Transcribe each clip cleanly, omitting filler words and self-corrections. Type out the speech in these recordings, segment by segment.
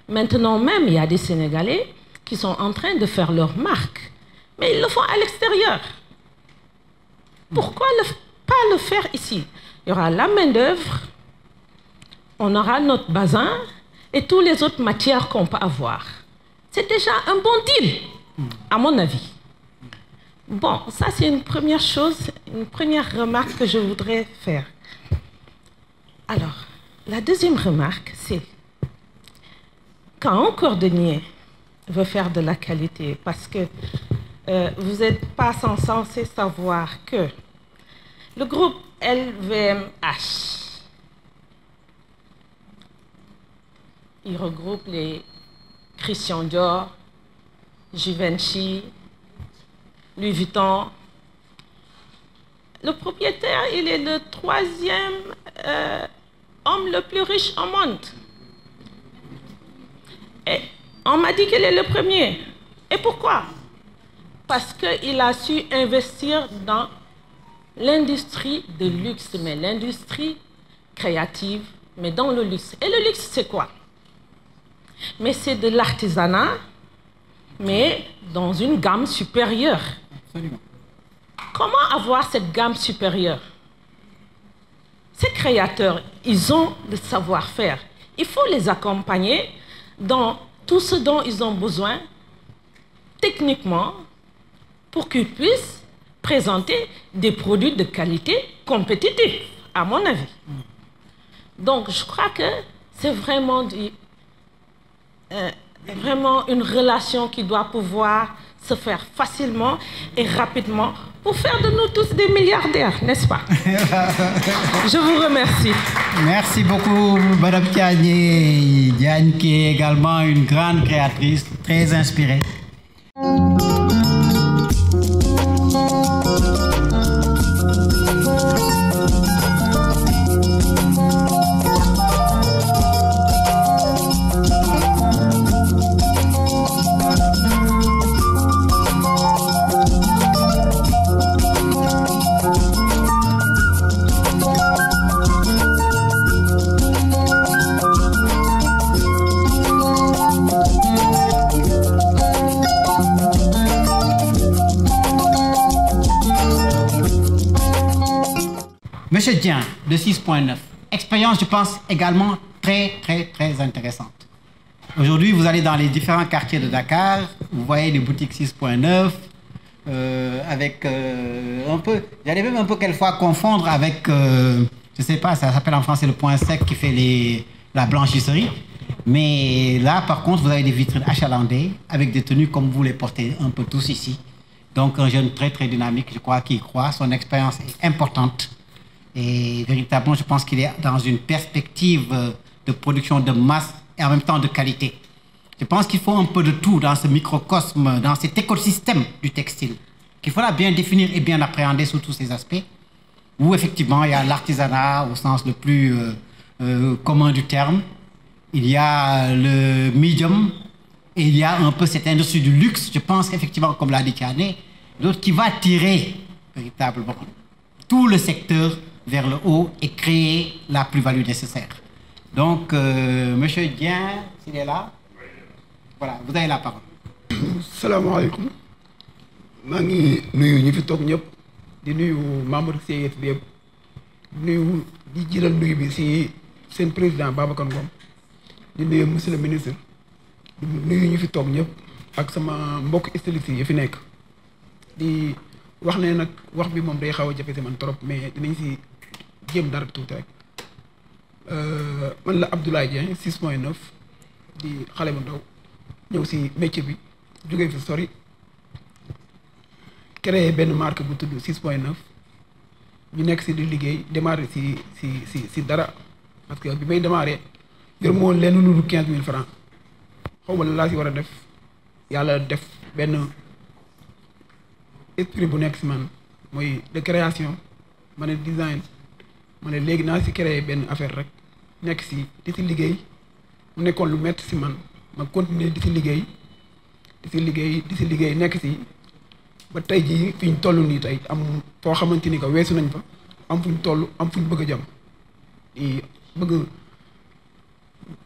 Maintenant même, il y a des Sénégalais qui sont en train de faire leur marque, mais ils le font à l'extérieur. Pourquoi pas le faire ici? Il y aura la main-d'œuvre, on aura notre bazin et toutes les autres matières qu'on peut avoir. C'est déjà un bon deal, à mon avis. Bon, ça c'est une première chose, une première remarque que je voudrais faire. Alors, la deuxième remarque, c'est quand un cordonnier veut faire de la qualité, parce que vous n'êtes pas censé savoir que le groupe LVMH, il regroupe les Christian Dior, Givenchy, Louis Vuitton. Le propriétaire, il est le troisième homme le plus riche au monde. Et on m'a dit qu'il est le premier. Et pourquoi? Parce qu'il a su investir dans l'industrie de luxe, mais l'industrie créative, mais dans le luxe. Et le luxe, c'est quoi? Mais c'est de l'artisanat, mais dans une gamme supérieure. Absolument. Comment avoir cette gamme supérieure? Ces créateurs, ils ont le savoir-faire. Il faut les accompagner dans tout ce dont ils ont besoin, techniquement, pour qu'ils puissent présenter des produits de qualité compétitifs, à mon avis. Donc, je crois que c'est vraiment une relation qui doit pouvoir se faire facilement et rapidement pour faire de nous tous des milliardaires, n'est-ce pas? Je vous remercie. Merci beaucoup, Madame Diagne. Diagne qui est également une grande créatrice, très inspirée. Monsieur Dieng, de 6.9. Expérience, je pense, également très intéressante. Aujourd'hui, vous allez dans les différents quartiers de Dakar, vous voyez les boutiques 6.9, avec un peu, j'allais même un peu quelquefois confondre avec, je sais pas, ça s'appelle en français le point sec qui fait la blanchisserie. Mais là, par contre, vous avez des vitrines achalandées, avec des tenues comme vous les portez un peu tous ici. Donc, un jeune très dynamique, je crois, qui y croit. Son expérience est importante. Et véritablement, je pense qu'il est dans une perspective de production de masse et en même temps de qualité. Je pense qu'il faut un peu de tout dans ce microcosme, dans cet écosystème du textile, qu'il faudra bien définir et bien appréhender sous tous ces aspects, où effectivement il y a l'artisanat au sens le plus commun du terme, il y a le medium, et il y a un peu cette industrie du luxe, je pense qu'effectivement, comme l'a dit Kiané, l'autre qui va tirer véritablement tout le secteur vers le haut et créer la plus-value nécessaire. Donc, Monsieur Dieng, s'il est là, voilà, vous avez la parole. Salam alaikum. Je suis nuyu fi toog ñëpp di nuyu membre CIF bi yëpp nuyu di jiital nuyu bi si seen président Babacar Ngom di nuyu monsieur le ministre di nuyu ñu fi toog ñëpp ak sama mbokk styliste yi fi nekk di wax ne nag wax bi moom day xaw a jafe si man trop mais dinañ si jéem dara tuuti rek man la Abdoulaye Dieng 6.9 di xale bu ndaw ñëw si métier bi jógee fi sori créé benn marque bu tudd 6.9 ñu nekk si di liggéey démarré si dara parce que bi may démarré yor moo leen lu 15 000 francs xaw ma la laa si war a def yàlla def benn esprit bu nekk si man mooy de création ma ne design ma ne léegi naa si créé benn affaire rek nekk si di si liggéey mu nekkoon lu métti si man ma continuer di si liggéey nekk si ba tey jii fi ñu toll nii tey am foo xamante ni que weesu nañ fa am fu ñu toll am fu ñu bëgg a jëm di bëgg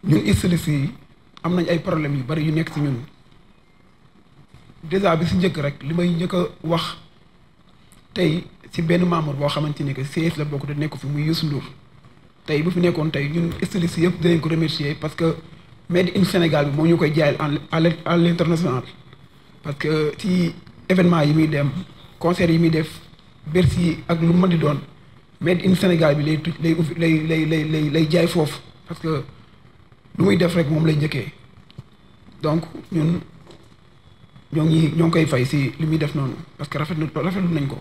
ñun stylistes yi am nañ ay problèmes yu bari yu nekk ci ñun déjà bi si njëkk rek li may njëkk a wax tey si benn membre boo xamante ni que CS la bokk te nekk fi muy Youssou Ndour tey bu fi nekkoon tey ñun stylistes yëpp dinañ ko remercier parce que made in Sénégal bi moo ñu koy jaayal à l'international parce que ci événement yi muy dem concert yi muy def Bercy ak lu mën di doon made in Sénégal bi lay jaay foofu parce que lu muy def rek moom lay njëkkee donc ñun ñoo ngi koy fay si li muy def noonu parce que rafetlu nañ ko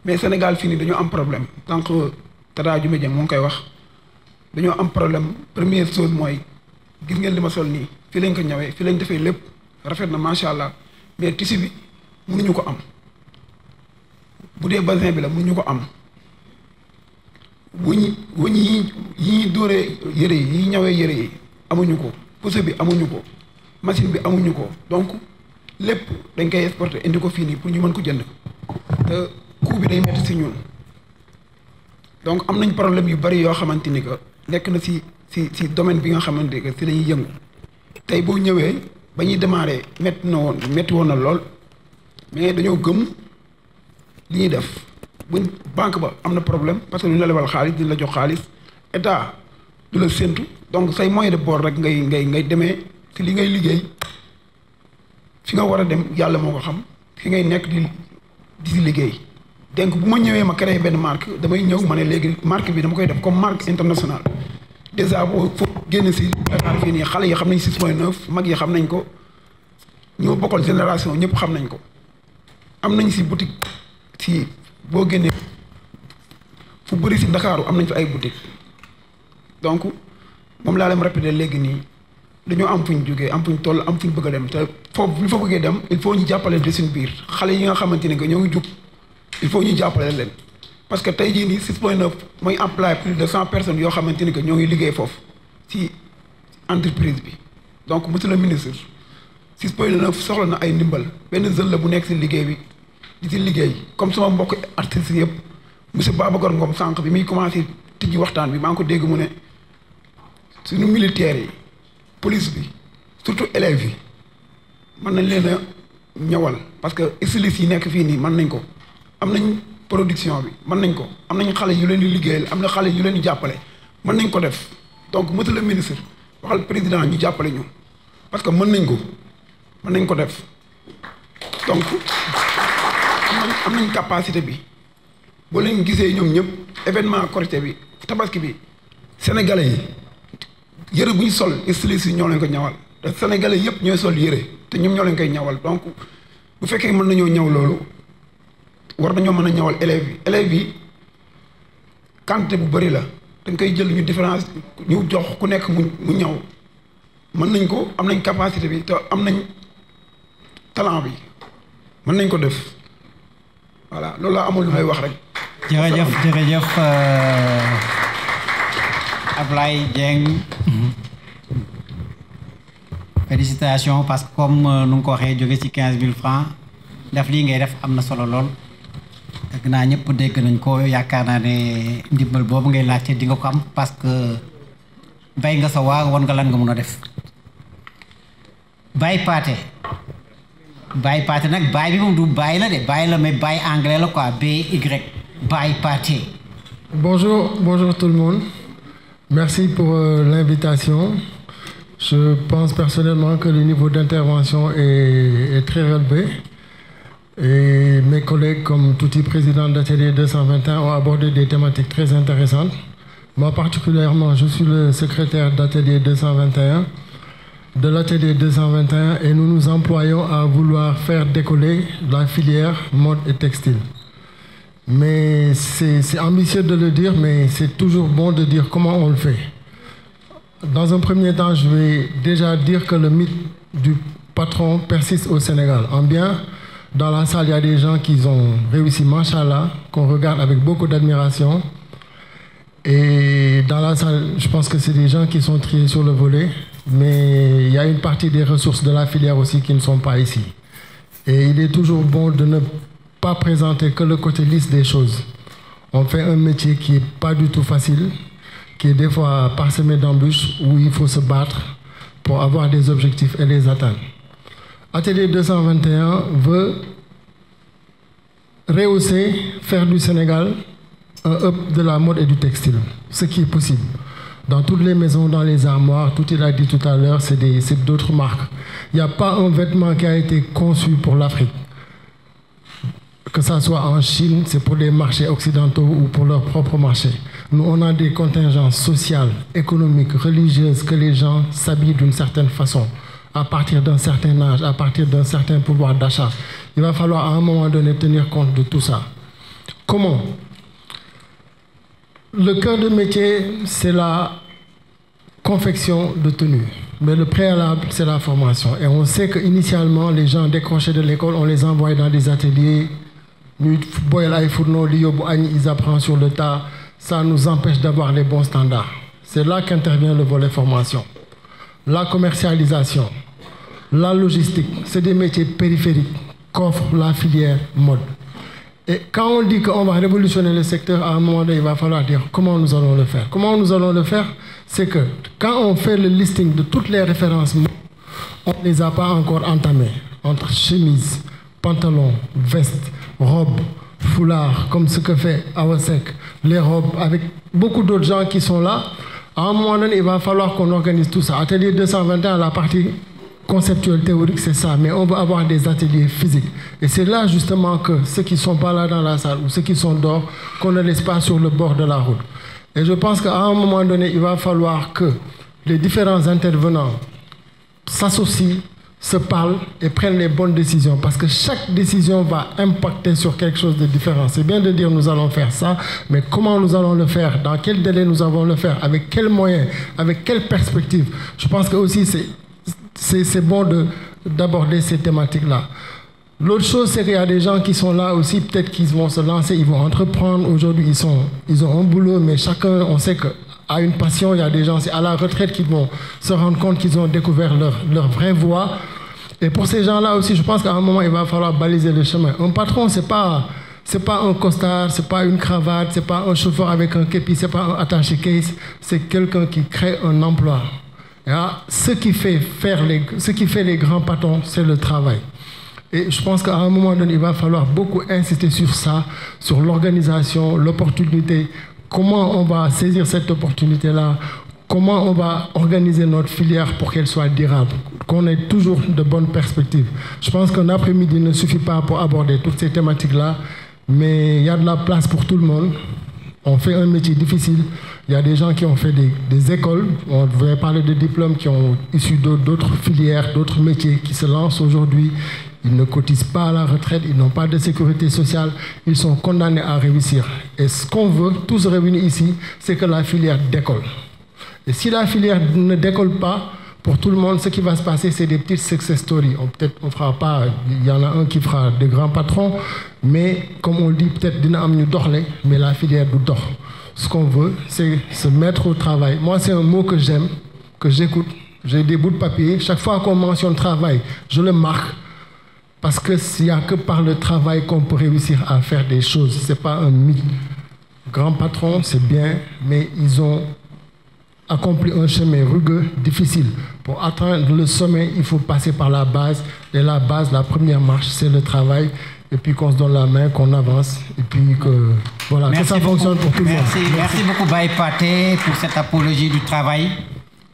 mais Sénégal fii nii dañoo am problème tant que Tata Diouma Dieng moo ngi koy wax dañoo am problème première chose mooy gis ngeen li ma sol nii fii lañ ko ñawee fii lañ defee lépp rafet na macha allah mais tissu bi mënuñu ko am bu dee basin bi la mënuñu ko am wëñ yi dóoree yëre yi ñawee yëre yi amuñu ko pousse bi amuñu ko machine bi amuñu ko donc lépp dañ koy exporter indi ko fii nii pour ñu mën ko jënd te coût bi day metti si ñun donc am nañ problème yu bari yoo xamante ni que nekk na si domaine bi nga xamante que si lañuy yëngu tey boo ñëwee ba ñuy démarrer metti woon na lool mais dañoo gëm li ñuy def buñ banque ba am na problème parce que lu ñu la lebal xaalis di la jox xaalis état du la séntu donc say moyen de bord rek ngay demee si li ngay liggéey fi nga war a dem yàlla moo ko xam fi ngay nekk di si liggéey donc bu ma ñëwee ma créé benn marque damay ñëw ma ne léegi marque bi dama koy def comme marque internationale déjà boo foofu génn si Dakar fii nii xale yi xam nañ 6.9 mag yi xam nañ ko ñoo bokkal génération ñëpp xam nañ ko am nañ si boutique si boo génnee fu bëri si Ndakaaru am nañ fi ay boutique donc moom laa leen répété léegi nii dañoo am fu ñu jógee am fu ñu toll am fu ñu bëgg a dem te foofu bu ñu fa bëggee dem il faut ñu jàppale de suñu biir xale yi nga xamante ne que ñoo ngi jug il faut ñu jàppale leen parce que tey jii nii 6.9 mooy employé plus de 100 personnes yoo xamante ni que ñoo ngi liggéey foofu ci entreprise bi donc monsieur le ministre 6.9 soxla na ay ndimbal benn jeune la bu nekk si liggéey bi di si liggéey comme sama mbokk artistes yëpp monsieur Babacar Ngom sànq bi muy commencé tijji waxtaan bi maa ngi ko dégg mu ne suñu militaires yi police bi surtout élèves yi mën nañ leen a ñëwal parce que stylistes yi nekk fii nii mën nañ ko am nañ production bi mën nañ ko am nañ xale yu leen di liggéeyal am na xale yu leen di jàppale mën nañ ko def donc monsieur le ministre waxal président ñu jàppale ñu parce que mën nañ ko def donc am nañ capacité bi boo leen gisee ñoom ñëpp événement Korité bi tabaski bi sénégalais yi yëre bu ñu sol stylistes yi ñoo leen ko ñawal te sénégalais yëpp ñooy sol yëre te ñoom ñoo leen koy ñawal donc bu fekkee mën nañoo ñaw loolu war nañoo mën a ñawal élèves yi quantité bu bëri la dañ koy jël ñu différence ñu jox ku nekk mu ñaw mën nañ ko am nañ capacité bi te am nañ talent bi mën nañ ko def voilà loolu laa amul lu may wax rek. jërëjëf Ablaye Dieng. Félicitations parce que comme nu nga ko waxee jóge ci 15 000 francs def lii ngay def am na solo lool. dëgg naa ñëpp dégg nañ ko yaakaar naa ne ndimbal boobu ngay laajte di nga ko am parce que bay nga sa waar won nga lan nga mun a def. Baye Pathé nag baay bi moom du baay la de baay la mais baay anglais la quoi BY Baye Pathé. Bonjour tout le monde. Merci pour l'invitation. Je pense personnellement que le niveau d'intervention est très relevé. Et mes collègues, comme Touti, président d'Atelier 221, ont abordé des thématiques très intéressantes. Moi particulièrement, je suis le secrétaire d'Atelier 221, de l'Atelier 221, et nous nous employons à vouloir faire décoller la filière mode et textile. Mais c'est ambitieux de le dire, mais c'est toujours bon de dire comment on le fait. Dans un premier temps, je vais déjà dire que le mythe du patron persiste au Sénégal. En bien, dans la salle, il y a des gens qui ont réussi, machallah, qu'on regarde avec beaucoup d'admiration. Et dans la salle, je pense que c'est des gens qui sont triés sur le volet, mais il y a une partie des ressources de la filière aussi qui ne sont pas ici. Et il est toujours bon de ne pas présenter que le côté lisse des choses. On fait un métier qui n'est pas du tout facile, qui est des fois parsemé d'embûches, où il faut se battre pour avoir des objectifs et les atteindre. Atelier 221 veut rehausser, faire du Sénégal un hub de la mode et du textile, ce qui est possible. Dans toutes les maisons, dans les armoires, tout il a dit tout à l'heure, c'est d'autres marques. Il n'y a pas un vêtement qui a été conçu pour l'Afrique. Que ça soit en Chine, c'est pour les marchés occidentaux ou pour leur propre marché. Nous, on a des contingences sociales, économiques, religieuses, que les gens s'habillent d'une certaine façon, à partir d'un certain âge, à partir d'un certain pouvoir d'achat. Il va falloir à un moment donné tenir compte de tout ça. Comment? Le cœur de métier, c'est la confection de tenues. Mais le préalable, c'est la formation. Et on sait qu'initialement, les gens décrochés de l'école, on les envoie dans des ateliers. Ils apprennent sur le tas. Ça nous empêche d'avoir les bons standards. C'est là qu'intervient le volet formation. La commercialisation, la logistique, c'est des métiers périphériques qu'offre la filière mode. Et quand on dit qu'on va révolutionner le secteur, à un moment donné, il va falloir dire comment nous allons le faire. Comment nous allons le faire? C'est que quand on fait le listing de toutes les références, on ne les a pas encore entamées. Entre chemise, pantalon, veste, robe, foulard, comme ce que fait Awasek, les robes, avec beaucoup d'autres gens qui sont là, à un moment donné, il va falloir qu'on organise tout ça. Atelier 221, la partie conceptuelle, théorique, c'est ça, mais on va avoir des ateliers physiques. Et c'est là justement que ceux qui ne sont pas là dans la salle ou ceux qui sont dehors, qu'on ne laisse pas sur le bord de la route. Et je pense qu'à un moment donné, il va falloir que les différents intervenants s'associent, se parlent et prennent les bonnes décisions. Parce que chaque décision va impacter sur quelque chose de différent. C'est bien de dire nous allons faire ça, mais comment nous allons le faire? Dans quel délai nous allons le faire? Avec quels moyens? Avec quelle perspective? Je pense que aussi c'est bon d'aborder ces thématiques-là. L'autre chose, c'est qu'il y a des gens qui sont là aussi, peut-être qu'ils vont se lancer, ils vont entreprendre. Aujourd'hui, ils ont un boulot, mais chacun, on sait qu'à une passion, il y a des gens, c'est à la retraite qu'ils vont se rendre compte qu'ils ont découvert leur vraie voie. Et pour ces gens-là aussi, je pense qu'à un moment, il va falloir baliser le chemin. Un patron, c'est pas un costard, c'est pas une cravate, c'est pas un chauffeur avec un képi, c'est pas un attaché case, c'est quelqu'un qui crée un emploi. Ce qui fait les grands patrons, c'est le travail. Et je pense qu'à un moment donné, il va falloir beaucoup insister sur ça, sur l'organisation, l'opportunité, comment on va saisir cette opportunité-là, comment on va organiser notre filière pour qu'elle soit durable, qu'on ait toujours de bonnes perspectives. Je pense qu'un après-midi ne suffit pas pour aborder toutes ces thématiques-là, mais il y a de la place pour tout le monde. On fait un métier difficile. Il y a des gens qui ont fait des écoles. On devrait parler de diplômes qui ont issu d'autres filières, d'autres métiers qui se lancent aujourd'hui. Ils ne cotisent pas à la retraite, ils n'ont pas de sécurité sociale. Ils sont condamnés à réussir. Et ce qu'on veut, tous réunis ici, c'est que la filière décolle. Et si la filière ne décolle pas, pour tout le monde, ce qui va se passer, c'est des petites success stories. Peut-être on fera pas, il y en a un qui fera des grands patrons, mais comme on dit, peut-être dina am ñu doxle, mais la filière du dox. Ce qu'on veut, c'est se mettre au travail. Moi, c'est un mot que j'aime, que j'écoute. J'ai des bouts de papier. Chaque fois qu'on mentionne travail, je le marque. Parce qu'il n'y a que par le travail qu'on peut réussir à faire des choses. Ce n'est pas un mythe. Grands patrons, c'est bien, mais ils ont accompli un chemin rugueux, difficile. Pour atteindre le sommet, il faut passer par la base. Et la base, la première marche, c'est le travail. Et puis qu'on se donne la main, qu'on avance. Et puis que, voilà, que ça fonctionne pour tout le monde. Merci beaucoup, Baye Pathé, pour cette apologie du travail.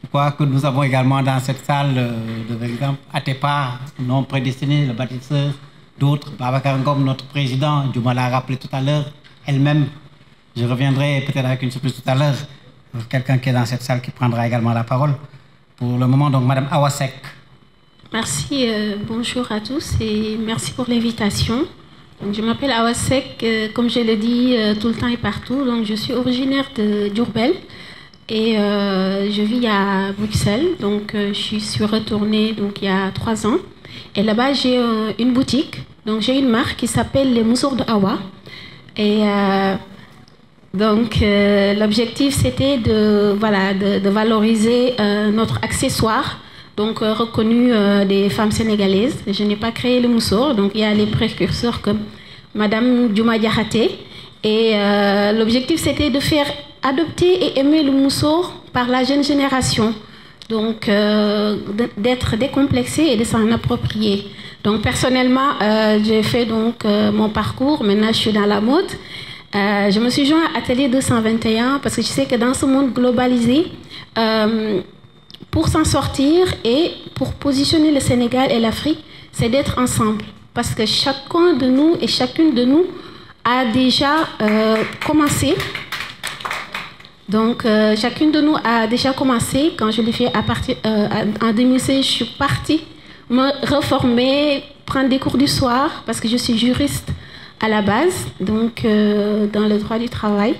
Je crois que nous avons également dans cette salle, par exemple, Atepa, non prédestiné, le bâtisseur, d'autres, Babacar Ngom, notre président, Djouma l'a rappelé tout à l'heure, elle-même. Je reviendrai peut-être avec une surprise tout à l'heure. Quelqu'un qui est dans cette salle qui prendra également la parole. Pour le moment, donc, Madame Awasek. Merci, bonjour à tous et merci pour l'invitation. Je m'appelle Awasek, comme je le dis tout le temps et partout. Donc, je suis originaire de Diourbel et je vis à Bruxelles. Donc, je suis retournée donc, il y a 3 ans. Et là-bas, j'ai une boutique. Donc, j'ai une marque qui s'appelle les Moussours de Awa. Et donc, l'objectif, c'était de valoriser notre accessoire, donc reconnu des femmes sénégalaises. Je n'ai pas créé le moussour, donc il y a les précurseurs comme Madame Djouma Diakhaté. Et l'objectif, c'était de faire adopter et aimer le moussour par la jeune génération. donc d'être décomplexé et de s'en approprier. Donc personnellement, j'ai fait donc mon parcours. Maintenant, je suis dans la mode. Je me suis joint à Atelier 221 parce que je sais que dans ce monde globalisé, pour s'en sortir et pour positionner le Sénégal et l'Afrique, c'est d'être ensemble. Parce que chacun de nous et chacune de nous a déjà commencé. Donc, chacune de nous a déjà commencé. Quand je l'ai fait en 2016, je suis partie me reformer, prendre des cours du soir, parce que je suis juriste à la base, donc dans le droit du travail.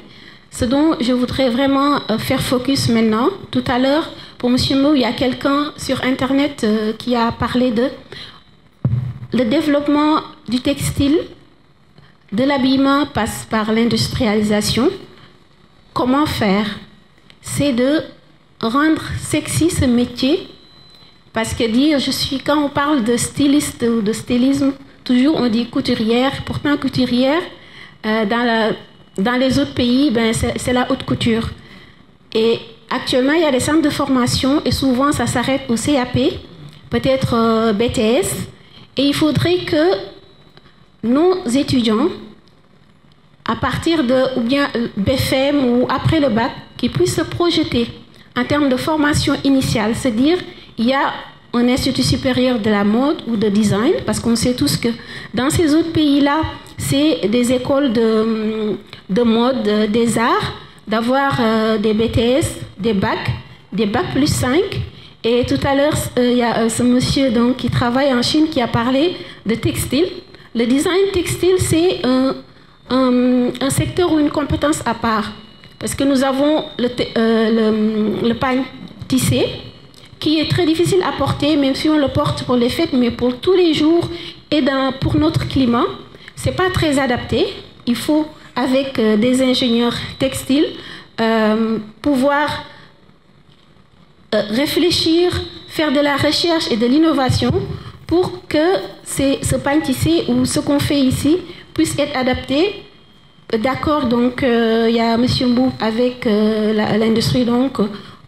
Ce dont je voudrais vraiment faire focus maintenant. Tout à l'heure, pour M. Mou, il y a quelqu'un sur Internet qui a parlé de le développement du textile, de l'habillement passe par l'industrialisation. Comment faire? C'est de rendre sexy ce métier, parce que dire quand on parle de styliste ou de stylisme, toujours on dit couturière. Pourtant couturière, dans les autres pays, c'est la haute couture. Et actuellement, il y a des centres de formation et souvent ça s'arrête au CAP, peut-être BTS. Et il faudrait que nos étudiants, à partir de ou bien BFM ou après le bac, qui puissent se projeter en termes de formation initiale, c'est-à-dire il y a un institut supérieur de la mode ou de design, parce qu'on sait tous que dans ces autres pays-là, c'est des écoles de mode, des arts, d'avoir des BTS, des bacs plus 5. Et tout à l'heure, il y a ce monsieur donc, qui travaille en Chine qui a parlé de textile. Le design textile, c'est un secteur ou une compétence à part. Parce que nous avons le pain tissé, qui est très difficile à porter, même si on le porte pour les fêtes, mais pour tous les jours et pour notre climat, ce n'est pas très adapté. Il faut, avec des ingénieurs textiles, pouvoir réfléchir, faire de la recherche et de l'innovation pour que ce pain tissé ou ce qu'on fait ici puisse être adapté. D'accord, donc il y a M. Mbou avec l'industrie donc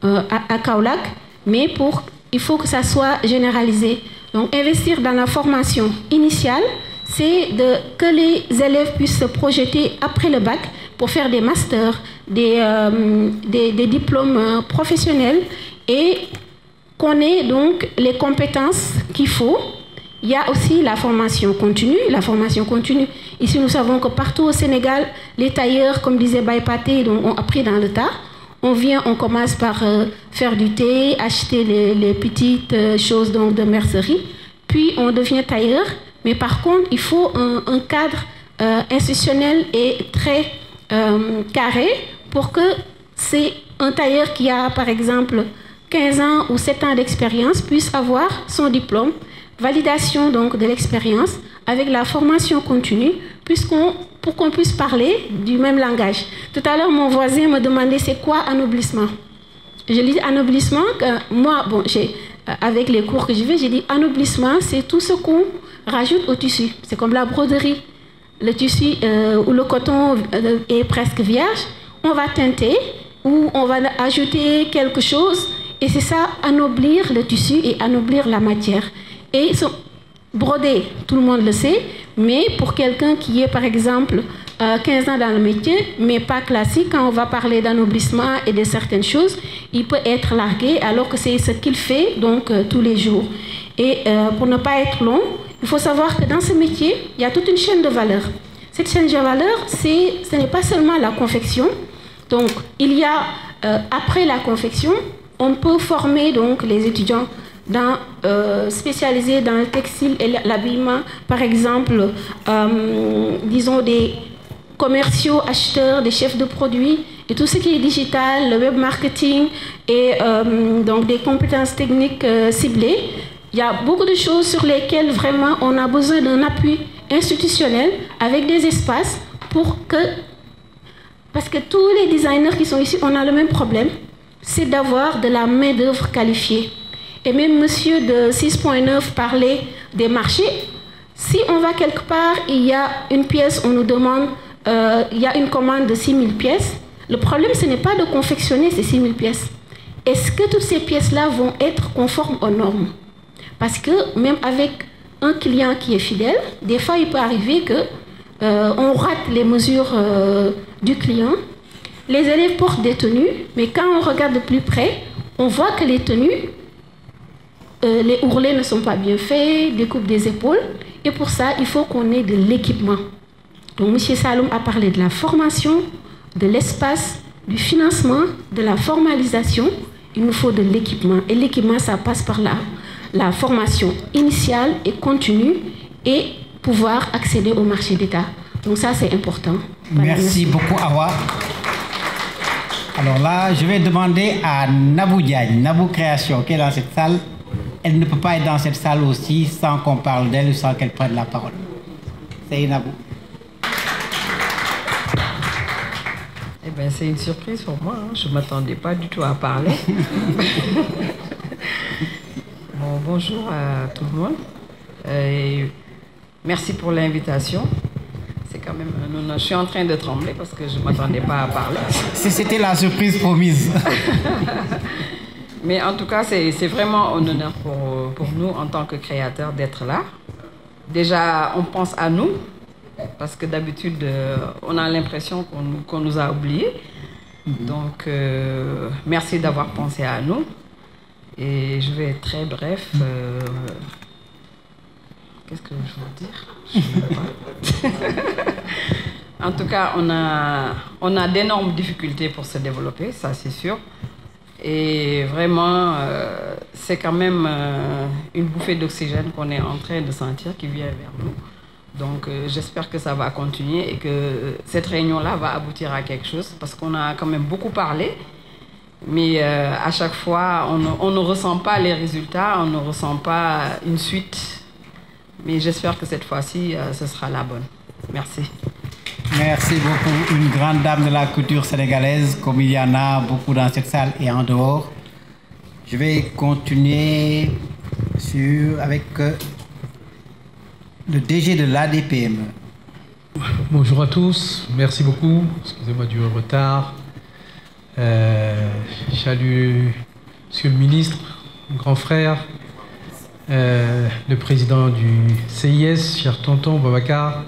à Kaolack, mais il faut que ça soit généralisé. Donc investir dans la formation initiale, c'est que les élèves puissent se projeter après le bac pour faire des masters, des diplômes professionnels et qu'on ait donc les compétences qu'il faut. Il y a aussi la formation continue. Ici, nous savons que partout au Sénégal, les tailleurs, comme disait Baïpaté, ont appris dans le tas. On commence par faire du thé, acheter les petites choses donc, de mercerie, puis on devient tailleur. Mais par contre, il faut un cadre institutionnel et très carré pour que c'est un tailleur qui a, par exemple, 15 ans ou 7 ans d'expérience puisse avoir son diplôme, validation donc de l'expérience avec la formation continue, pour qu'on puisse parler du même langage. Tout à l'heure, mon voisin me demandait c'est quoi anoblissement. Je lui dis anoblissement, moi, avec les cours que je fais, j'ai dit anoblissement, c'est tout ce qu'on rajoute au tissu. C'est comme la broderie. Le tissu où le coton est presque vierge, on va teinter ou on va ajouter quelque chose et c'est ça, anoblir le tissu et anoblir la matière. Et broder, tout le monde le sait, mais pour quelqu'un qui est par exemple 15 ans dans le métier, mais pas classique, quand on va parler d'anoblissement et de certaines choses, il peut être largué alors que c'est ce qu'il fait donc tous les jours. Et pour ne pas être long, il faut savoir que dans ce métier, il y a toute une chaîne de valeur. Cette chaîne de valeur, ce n'est pas seulement la confection. Donc, il y a, après la confection, on peut former donc, les étudiants spécialisés dans le textile et l'habillement, par exemple, disons des commerciaux, acheteurs, des chefs de produits, et tout ce qui est digital, le web marketing et donc des compétences techniques ciblées. Il y a beaucoup de choses sur lesquelles vraiment on a besoin d'un appui institutionnel avec des espaces parce que tous les designers qui sont ici, on a le même problème, c'est d'avoir de la main-d'œuvre qualifiée. Et même monsieur de 6.9 parlait des marchés. Si on va quelque part, il y a une pièce, on nous demande, il y a une commande de 6 000 pièces. Le problème, ce n'est pas de confectionner ces 6 000 pièces. est-ce que toutes ces pièces-là vont être conformes aux normes? Parce que même avec un client qui est fidèle, des fois il peut arriver que on rate les mesures du client. Les élèves portent des tenues, mais quand on regarde de plus près, on voit que les tenues, les ourlets ne sont pas bien faits, découpe des épaules, et pour ça, il faut qu'on ait de l'équipement. Donc, M. Saloum a parlé de la formation, de l'espace, du financement, de la formalisation. Il nous faut de l'équipement. Et l'équipement, ça passe par la formation initiale et continue et pouvoir accéder au marché d'État. Donc ça, c'est important. Merci beaucoup, Awa. Alors là, je vais demander à Nabou Diagne, Nabou Création, qui est dans cette salle. Elle ne peut pas être dans cette salle aussi sans qu'on parle d'elle ou sans qu'elle prenne la parole. C'est Nabou. Eh bien, c'est une surprise pour moi. Hein. Je ne m'attendais pas du tout à parler. Bon, bonjour à tout le monde. Et merci pour l'invitation. C'est quand même un honneur. Je suis en train de trembler parce que je ne m'attendais pas à parler. C'était la surprise promise. Mais en tout cas, c'est vraiment un honneur pour nous en tant que créateurs d'être là. Déjà, on pense à nous. Parce que d'habitude, on a l'impression qu'on nous a oubliés. Donc, merci d'avoir pensé à nous. Et je vais être très bref. Qu'est-ce que je veux dire? Je ne sais pas. En tout cas, on a d'énormes difficultés pour se développer, ça c'est sûr. Et vraiment, c'est quand même une bouffée d'oxygène qu'on est en train de sentir qui vient vers nous. Donc j'espère que ça va continuer et que cette réunion-là va aboutir à quelque chose parce qu'on a quand même beaucoup parlé, mais à chaque fois on ne ressent pas les résultats, on ne ressent pas une suite. Mais j'espère que cette fois-ci, ce sera la bonne. Merci. Merci beaucoup. Une grande dame de la culture sénégalaise, comme il y en a beaucoup dans cette salle et en dehors. Je vais continuer avec le DG de l'ADPME. Bonjour à tous, merci beaucoup. Excusez-moi du retard. Salut Monsieur le ministre, mon grand frère, le président du CIS, cher tonton Babacar.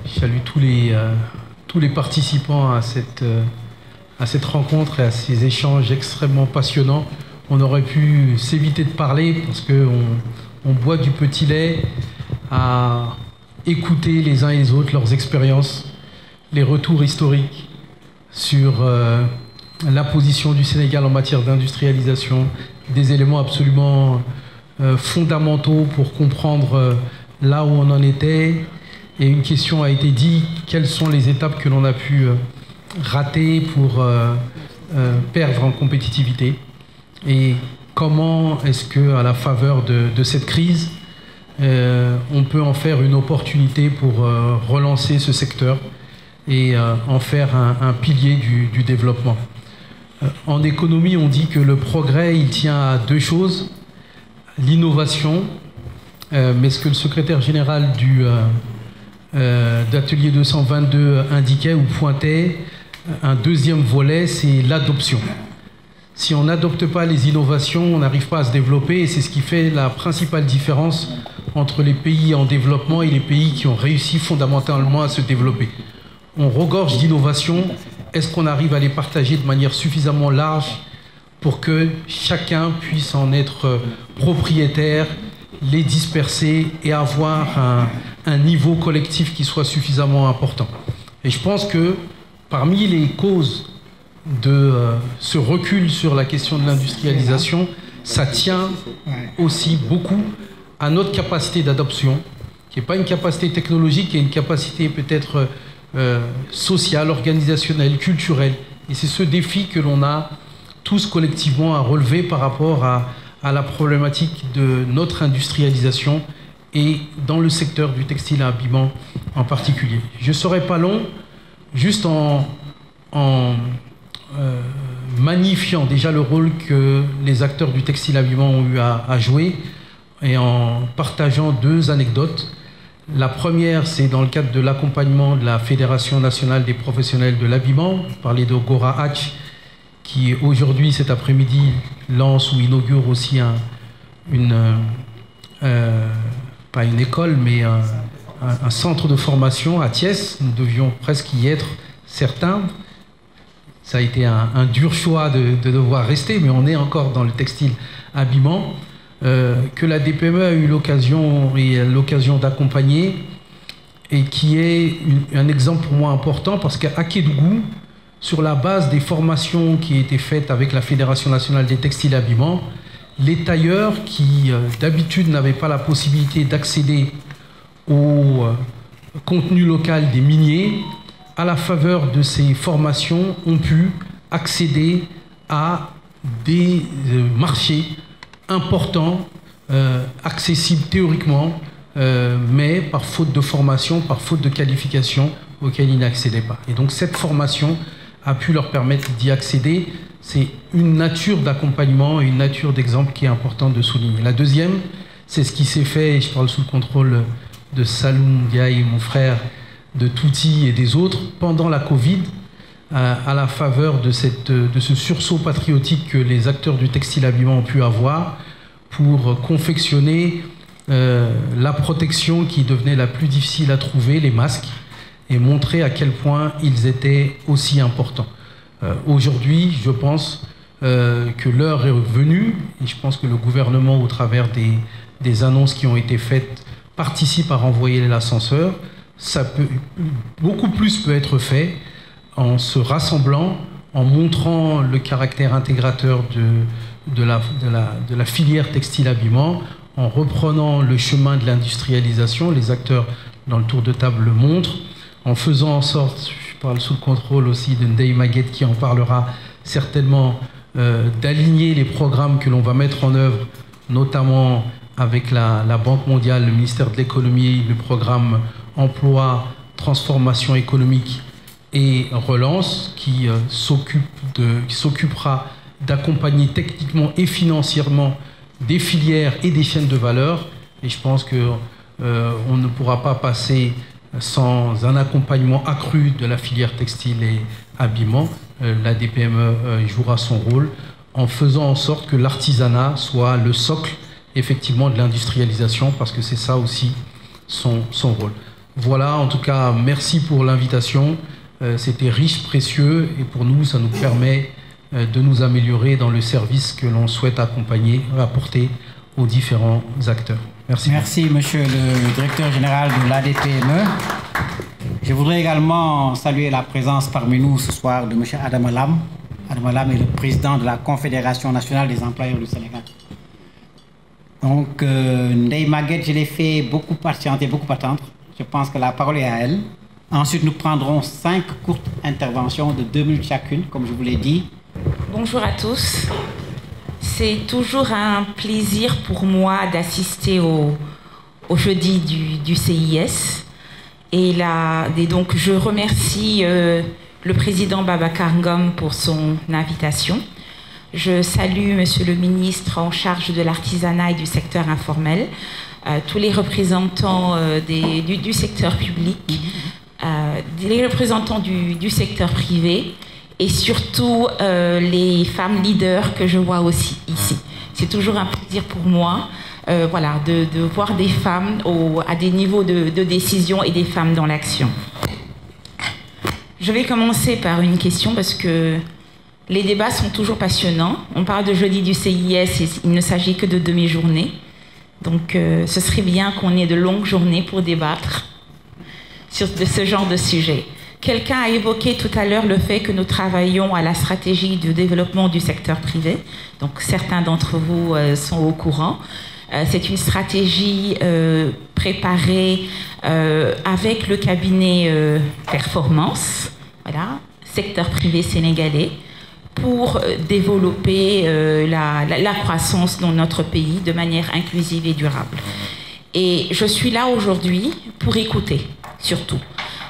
Je salue tous les participants à cette rencontre et à ces échanges extrêmement passionnants. On aurait pu s'éviter de parler parce qu'on boit du petit lait à écouter les uns et les autres leurs expériences, les retours historiques sur la position du Sénégal en matière d'industrialisation, des éléments absolument fondamentaux pour comprendre là où on en était. Et une question a été dite, quelles sont les étapes que l'on a pu rater pour perdre en compétitivité et comment est-ce qu'à la faveur de cette crise, on peut en faire une opportunité pour relancer ce secteur et en faire un pilier du développement. En économie, on dit que le progrès, il tient à deux choses, l'innovation, mais ce que le secrétaire général d'Atelier 222 indiquait ou pointait, un deuxième volet, c'est l'adoption. Si on n'adopte pas les innovations, on n'arrive pas à se développer et c'est ce qui fait la principale différence entre les pays en développement et les pays qui ont réussi fondamentalement à se développer. On regorge d'innovations. Est-ce qu'on arrive à les partager de manière suffisamment large pour que chacun puisse en être propriétaire, les disperser et avoir un niveau collectif qui soit suffisamment important? Et je pense que parmi les causes de ce recul sur la question de l'industrialisation, ça tient aussi beaucoup à notre capacité d'adoption, qui n'est pas une capacité technologique, qui est une capacité peut-être sociale, organisationnelle, culturelle. Et c'est ce défi que l'on a tous collectivement à relever par rapport à la problématique de notre industrialisation et dans le secteur du textile et habillement en particulier. Je ne serai pas long, juste en magnifiant déjà le rôle que les acteurs du textile habillement ont eu à jouer et en partageant deux anecdotes. La première, c'est dans le cadre de l'accompagnement de la Fédération nationale des professionnels de l'habillement. On parlait de Gora Hatch, qui aujourd'hui, cet après-midi, lance ou inaugure aussi pas une école, mais un centre de formation à Thiès. Nous devions presque y être certains. Ça a été un dur choix de devoir rester, mais on est encore dans le textile habillement, que la DPME a eu l'occasion d'accompagner, et qui est un exemple pour moi important, parce qu'à Kédougou, sur la base des formations qui étaient faites avec la Fédération nationale des textiles et habillements, les tailleurs qui d'habitude n'avaient pas la possibilité d'accéder au contenu local des miniers, à la faveur de ces formations, ont pu accéder à des marchés importants, accessibles théoriquement, mais par faute de formation, par faute de qualification auxquels ils n'accédaient pas. Et donc cette formation a pu leur permettre d'y accéder. C'est une nature d'accompagnement et une nature d'exemple qui est importante de souligner. La deuxième, c'est ce qui s'est fait, et je parle sous le contrôle de Saloum Diaye, mon frère, de Touti et des autres, pendant la Covid, à la faveur de ce sursaut patriotique que les acteurs du textile habillement ont pu avoir pour confectionner la protection qui devenait la plus difficile à trouver, les masques, et montrer à quel point ils étaient aussi importants. Aujourd'hui, je pense que l'heure est venue, et je pense que le gouvernement, au travers des annonces qui ont été faites, participe à renvoyer l'ascenseur. Beaucoup plus peut être fait en se rassemblant, en montrant le caractère intégrateur de la filière textile-habillement, en reprenant le chemin de l'industrialisation. Les acteurs dans le tour de table le montrent, en faisant en sorte, je parle sous le contrôle aussi de Ndeye Maguette qui en parlera certainement, d'aligner les programmes que l'on va mettre en œuvre, notamment avec la Banque mondiale, le ministère de l'économie, le programme emploi, transformation économique et relance, qui s'occupera d'accompagner techniquement et financièrement des filières et des chaînes de valeur. Et je pense qu'on ne pourra pas passer sans un accompagnement accru de la filière textile et habillement. La DPME jouera son rôle en faisant en sorte que l'artisanat soit le socle effectivement de l'industrialisation, parce que c'est ça aussi son rôle. Voilà, en tout cas, merci pour l'invitation. C'était riche, précieux, et pour nous, ça nous permet de nous améliorer dans le service que l'on souhaite apporter aux différents acteurs. Merci. Merci, monsieur le directeur général de l'ADPME. Je voudrais également saluer la présence parmi nous ce soir de monsieur Adam Alam. Adam Alam est le président de la Confédération nationale des employeurs du Sénégal. Donc, Ndeye Maguette, je l'ai fait beaucoup patienter, beaucoup attendre. Je pense que la parole est à elle. Ensuite, nous prendrons 5 courtes interventions de 2 minutes chacune, comme je vous l'ai dit. Bonjour à tous. C'est toujours un plaisir pour moi d'assister au jeudi du CIS. Et donc, je remercie le président Babacar Ngom pour son invitation. Je salue monsieur le ministre en charge de l'artisanat et du secteur informel, tous les représentants du secteur public, les représentants du secteur privé, et surtout les femmes leaders que je vois aussi ici. C'est toujours un plaisir pour moi de voir des femmes à des niveaux de décision et des femmes dans l'action. Je vais commencer par une question parce que les débats sont toujours passionnants. On parle de jeudi du CIS et il ne s'agit que de demi-journée. Donc ce serait bien qu'on ait de longues journées pour débattre de ce genre de sujet. Quelqu'un a évoqué tout à l'heure le fait que nous travaillons à la stratégie de développement du secteur privé. Donc certains d'entre vous sont au courant. C'est une stratégie préparée avec le cabinet Performance, secteur privé sénégalais, pour développer la croissance dans notre pays de manière inclusive et durable. Et je suis là aujourd'hui pour écouter, surtout.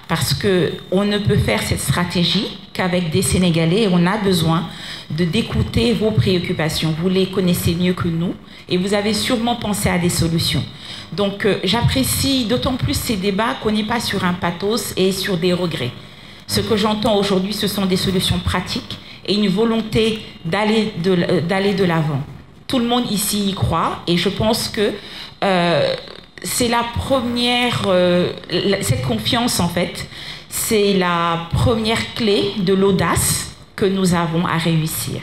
Parce qu'on ne peut faire cette stratégie qu'avec des Sénégalais, et on a besoin d'écouter vos préoccupations. Vous les connaissez mieux que nous et vous avez sûrement pensé à des solutions. Donc j'apprécie d'autant plus ces débats qu'on n'est pas sur un pathos et sur des regrets. Ce que j'entends aujourd'hui, ce sont des solutions pratiques et une volonté d'aller de l'avant. Tout le monde ici y croit et je pense que c'est la première, cette confiance en fait, c'est la première clé de l'audace que nous avons à réussir.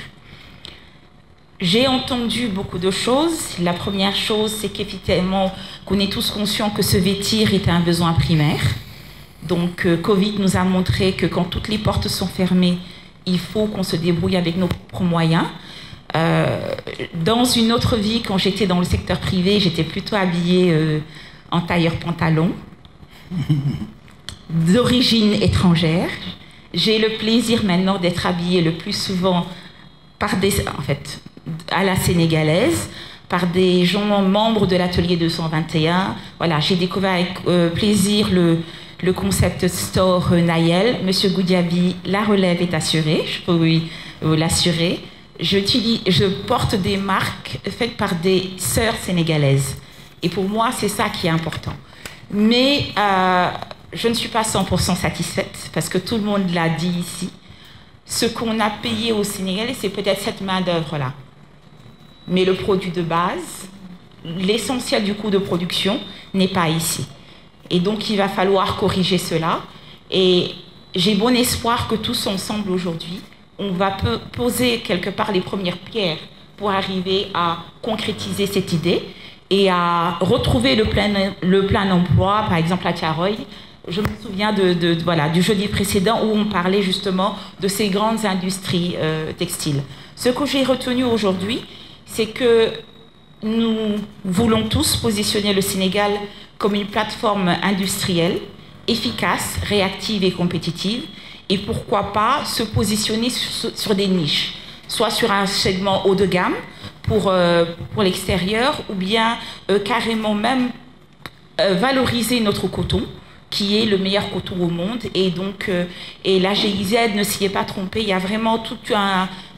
J'ai entendu beaucoup de choses. La première chose, c'est qu'effectivement, qu'on est tous conscients que se vêtir est un besoin primaire. Donc, Covid nous a montré que quand toutes les portes sont fermées, il faut qu'on se débrouille avec nos propres moyens. Dans une autre vie, quand j'étais dans le secteur privé, j'étais plutôt habillée en tailleur-pantalon, d'origine étrangère. J'ai le plaisir maintenant d'être habillée le plus souvent à la sénégalaise, par des gens membres de l'atelier 221. Voilà, j'ai découvert avec plaisir le concept store Nayel. Monsieur Goudiaby, la relève est assurée, je peux vous l'assurer. Je porte des marques faites par des sœurs sénégalaises. Et pour moi, c'est ça qui est important. Mais je ne suis pas 100% satisfaite, parce que tout le monde l'a dit ici. Ce qu'on a payé au Sénégalais, c'est peut-être cette main-d'œuvre-là. Mais le produit de base, l'essentiel du coût de production, n'est pas ici. Et donc, il va falloir corriger cela. Et j'ai bon espoir que tous ensemble aujourd'hui, on va poser quelque part les premières pierres pour arriver à concrétiser cette idée et à retrouver le plein emploi, par exemple à Thiaroye. Je me souviens du jeudi précédent où on parlait justement de ces grandes industries textiles. Ce que j'ai retenu aujourd'hui, c'est que nous voulons tous positionner le Sénégal comme une plateforme industrielle, efficace, réactive et compétitive, et pourquoi pas se positionner sur des niches, soit sur un segment haut de gamme pour l'extérieur, ou bien carrément même valoriser notre coton, qui est le meilleur coton au monde. Et donc, et la GIZ ne s'y est pas trompée, il y a vraiment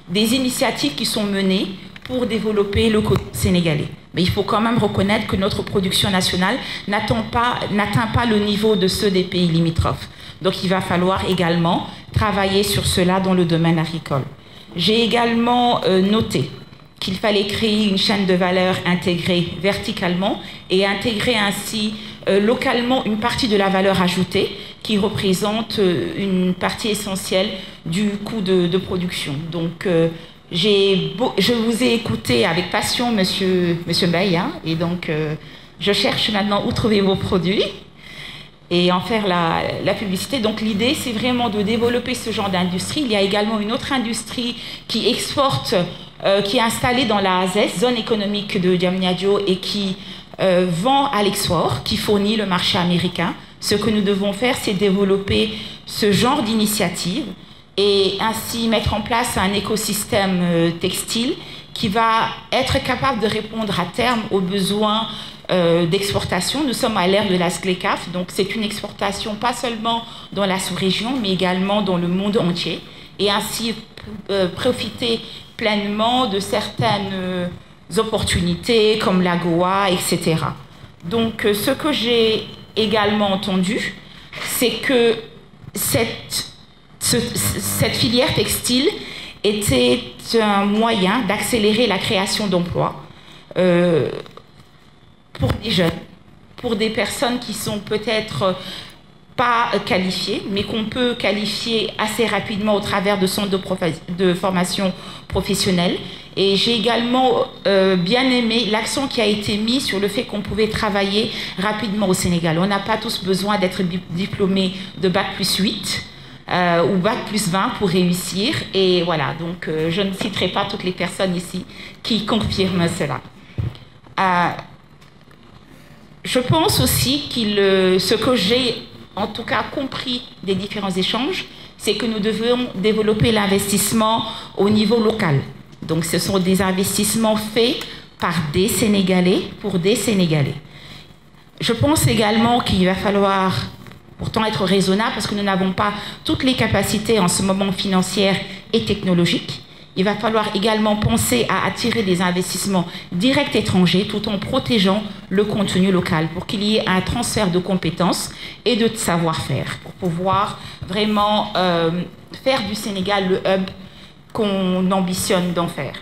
des initiatives qui sont menées pour développer le coton sénégalais. Mais il faut quand même reconnaître que notre production nationale n'atteint pas le niveau de ceux des pays limitrophes. Donc il va falloir également travailler sur cela dans le domaine agricole. J'ai également noté qu'il fallait créer une chaîne de valeur intégrée verticalement et intégrer ainsi localement une partie de la valeur ajoutée qui représente une partie essentielle du coût de production. Donc je vous ai écouté avec passion, monsieur Mbaye, hein, et donc je cherche maintenant où trouver vos produits et en faire la publicité. Donc l'idée, c'est vraiment de développer ce genre d'industrie. Il y a également une autre industrie qui exporte, qui est installée dans la ZES, zone économique de Diamniadio, et qui vend à l'export, qui fournit le marché américain. Ce que nous devons faire, c'est développer ce genre d'initiative et ainsi mettre en place un écosystème textile qui va être capable de répondre à terme aux besoins d'exportation. Nous sommes à l'ère de la SCLECAF, donc c'est une exportation pas seulement dans la sous-région, mais également dans le monde entier, et ainsi profiter pleinement de certaines opportunités comme l'AGOA, etc. Donc ce que j'ai également entendu, c'est que cette filière textile était un moyen d'accélérer la création d'emplois pour des jeunes, pour des personnes qui sont peut-être pas qualifiées, mais qu'on peut qualifier assez rapidement au travers de centres de formation professionnelle. Et j'ai également bien aimé l'accent qui a été mis sur le fait qu'on pouvait travailler rapidement au Sénégal. On n'a pas tous besoin d'être diplômés de Bac+8 ou Bac+20 pour réussir. Et voilà, donc je ne citerai pas toutes les personnes ici qui confirment cela. Je pense aussi ce que j'ai en tout cas compris des différents échanges, c'est que nous devons développer l'investissement au niveau local. Donc ce sont des investissements faits par des Sénégalais pour des Sénégalais. Je pense également qu'il va falloir pourtant être raisonnable parce que nous n'avons pas toutes les capacités en ce moment financières et technologiques. Il va falloir également penser à attirer des investissements directs étrangers tout en protégeant le contenu local pour qu'il y ait un transfert de compétences et de savoir-faire pour pouvoir vraiment faire du Sénégal le hub qu'on ambitionne d'en faire.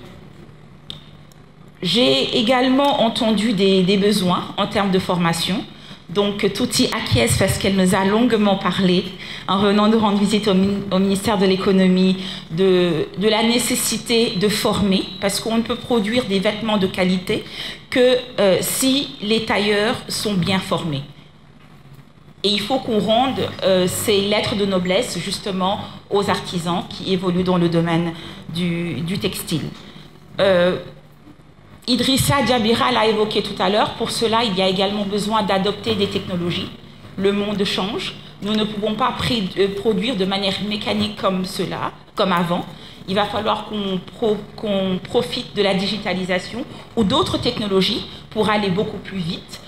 J'ai également entendu des besoins en termes de formation. Donc, Touti acquiesce parce qu'elle nous a longuement parlé, en venant de rendre visite au ministère de l'économie, de la nécessité de former, parce qu'on ne peut produire des vêtements de qualité que si les tailleurs sont bien formés. Et il faut qu'on rende ces lettres de noblesse, justement, aux artisans qui évoluent dans le domaine du textile. Idrissa Djabira l'a évoqué tout à l'heure. Pour cela, il y a également besoin d'adopter des technologies. Le monde change. Nous ne pouvons pas produire de manière mécanique comme cela, comme avant. Il va falloir qu'on profite de la digitalisation ou d'autres technologies pour aller beaucoup plus vite.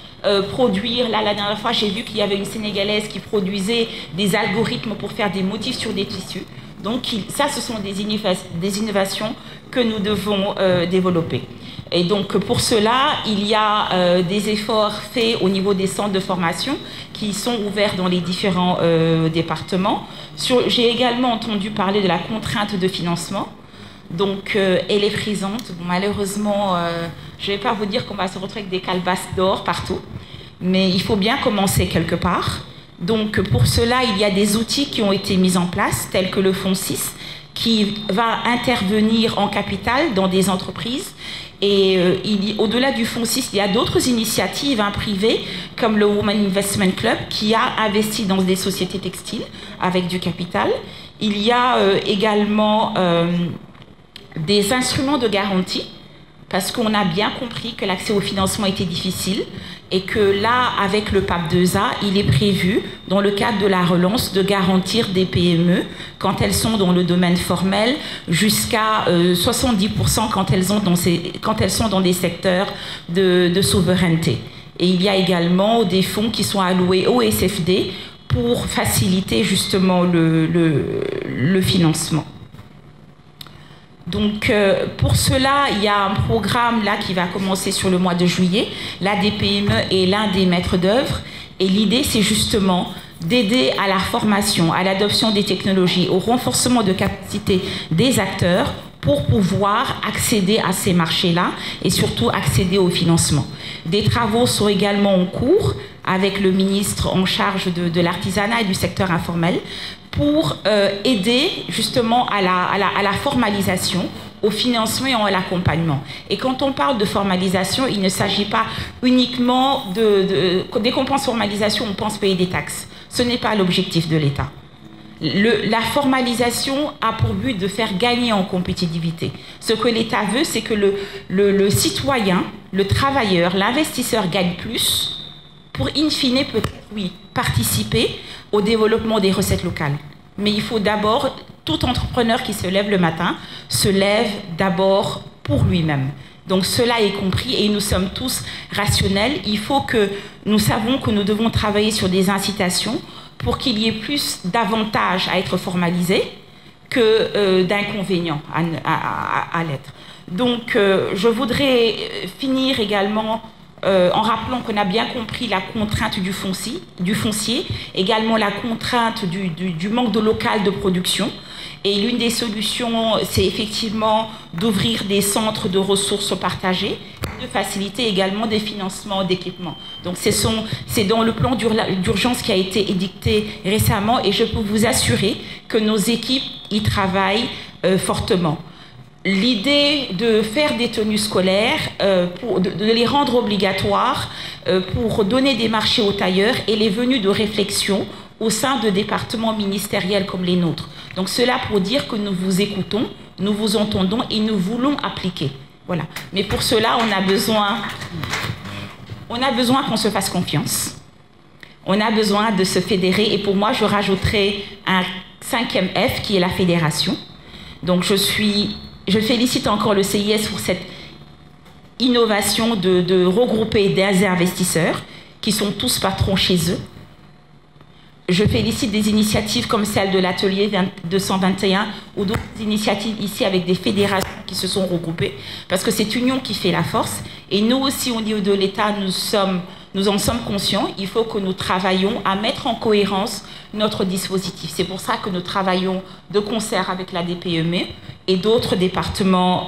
Produire, là, la dernière fois, j'ai vu qu'il y avait une Sénégalaise qui produisait des algorithmes pour faire des motifs sur des tissus. Donc, ça, ce sont des innovations que nous devons développer. Et donc, pour cela, il y a des efforts faits au niveau des centres de formation qui sont ouverts dans les différents départements. J'ai également entendu parler de la contrainte de financement. Donc, elle est présente. Bon, malheureusement, je ne vais pas vous dire qu'on va se retrouver avec des calebasses d'or partout, mais il faut bien commencer quelque part. Donc, pour cela, il y a des outils qui ont été mis en place, tels que le Fonds 6, qui va intervenir en capital dans des entreprises. Et au-delà du Fonds 6, il y a d'autres initiatives privées, comme le Women Investment Club, qui a investi dans des sociétés textiles avec du capital. Il y a également des instruments de garantie, parce qu'on a bien compris que l'accès au financement était difficile et que là, avec le PAP 2A, il est prévu, dans le cadre de la relance, de garantir des PME quand elles sont dans le domaine formel, jusqu'à 70% quand elles sont dans des secteurs de souveraineté. Et il y a également des fonds qui sont alloués au SFD pour faciliter justement le financement. Donc, pour cela, il y a un programme là qui va commencer sur le mois de juillet. L'ADPME est l'un des maîtres d'œuvre. Et l'idée, c'est justement d'aider à la formation, à l'adoption des technologies, au renforcement de capacité des acteurs pour pouvoir accéder à ces marchés-là et surtout accéder au financement. Des travaux sont également en cours avec le ministre en charge de l'artisanat et du secteur informel pour aider justement à la formalisation, au financement et à l'accompagnement. Et quand on parle de formalisation, il ne s'agit pas uniquement dès qu'on pense formalisation, on pense payer des taxes. Ce n'est pas l'objectif de l'État. La formalisation a pour but de faire gagner en compétitivité. Ce que l'État veut, c'est que le citoyen, le travailleur, l'investisseur gagne plus pour, in fine, peut-être, oui, participer au développement des recettes locales. Mais il faut d'abord, tout entrepreneur qui se lève le matin, se lève d'abord pour lui-même. Donc cela est compris et nous sommes tous rationnels. Il faut que nous savons que nous devons travailler sur des incitations pour qu'il y ait plus d'avantages à être formalisé que d'inconvénients à l'être. Donc je voudrais finir également en rappelant qu'on a bien compris la contrainte du foncier, également la contrainte du manque de local de production. Et l'une des solutions, c'est effectivement d'ouvrir des centres de ressources partagées, de faciliter également des financements d'équipements. Donc c'est dans le plan d'urgence qui a été édicté récemment et je peux vous assurer que nos équipes y travaillent fortement. L'idée de faire des tenues scolaires, de les rendre obligatoires pour donner des marchés aux tailleurs, elle est venue de réflexion au sein de départements ministériels comme les nôtres. Donc cela pour dire que nous vous écoutons, nous vous entendons et nous voulons appliquer. Voilà. Mais pour cela, on a besoin qu'on se fasse confiance. On a besoin de se fédérer et pour moi, je rajouterai un 5e F qui est la fédération. Donc je félicite encore le CIS pour cette innovation de regrouper des investisseurs qui sont tous patrons chez eux. Je félicite des initiatives comme celle de l'atelier 221 ou d'autres initiatives ici avec des fédérations qui se sont regroupées parce que c'est l'union qui fait la force et nous aussi au niveau de l'État nous en sommes conscients. Il faut que nous travaillions à mettre en cohérence notre dispositif. C'est pour ça que nous travaillons de concert avec la DPME et d'autres départements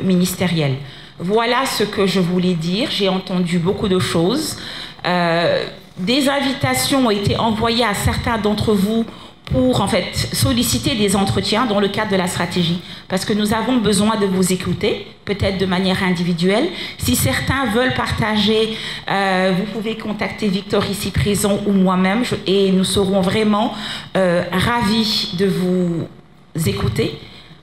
ministériels. Voilà ce que je voulais dire. J'ai entendu beaucoup de choses. Des invitations ont été envoyées à certains d'entre vous pour en fait solliciter des entretiens dans le cadre de la stratégie, parce que nous avons besoin de vous écouter, peut-être de manière individuelle. Si certains veulent partager, vous pouvez contacter Victor ici présent ou moi-même, et nous serons vraiment ravis de vous écouter.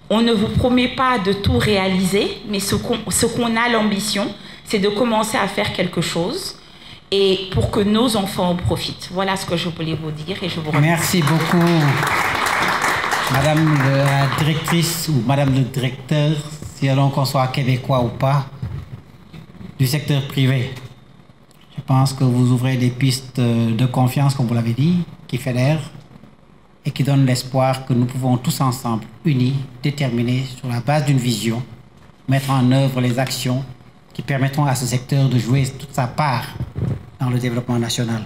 On ne vous promet pas de tout réaliser, mais ce qu'on a l'ambition, c'est de commencer à faire quelque chose, et pour que nos enfants en profitent. Voilà ce que je voulais vous dire et je vous remercie. Merci beaucoup, Madame la directrice ou Madame le directeur, si l'on qu'on soit québécois ou pas, du secteur privé. Je pense que vous ouvrez des pistes de confiance, comme vous l'avez dit, qui fédèrent et qui donnent l'espoir que nous pouvons tous ensemble, unis, déterminés, sur la base d'une vision, mettre en œuvre les actions qui permettront à ce secteur de jouer toute sa part dans le développement national.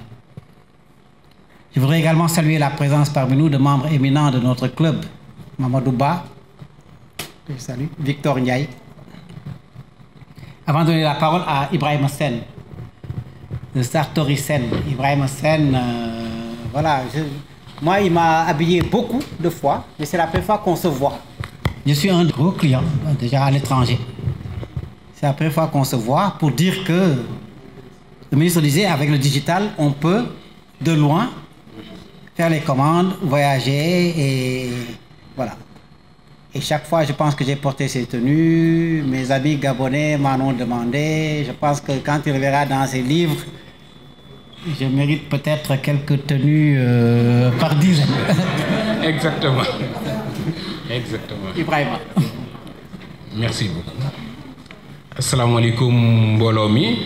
Je voudrais également saluer la présence parmi nous de membres éminents de notre club, Mamadou Ba, que je salue, Victor Ndiaye. Avant de donner la parole à Ibrahim Sen, de Sartori Sen. Ibrahim Sen, voilà, moi il m'a habillé beaucoup de fois, mais c'est la première fois qu'on se voit. Je suis un gros client, déjà à l'étranger. C'est la première fois qu'on se voit pour dire que le ministre disait, avec le digital, on peut, de loin, faire les commandes, voyager, et voilà. Et chaque fois, je pense que j'ai porté ces tenues, mes amis gabonais m'en ont demandé. Je pense que quand il verra dans ses livres, je mérite peut-être quelques tenues par dizaine. Exactement. Exactement. Ibrahim. Merci beaucoup. Assalamu alaikum mbolomi.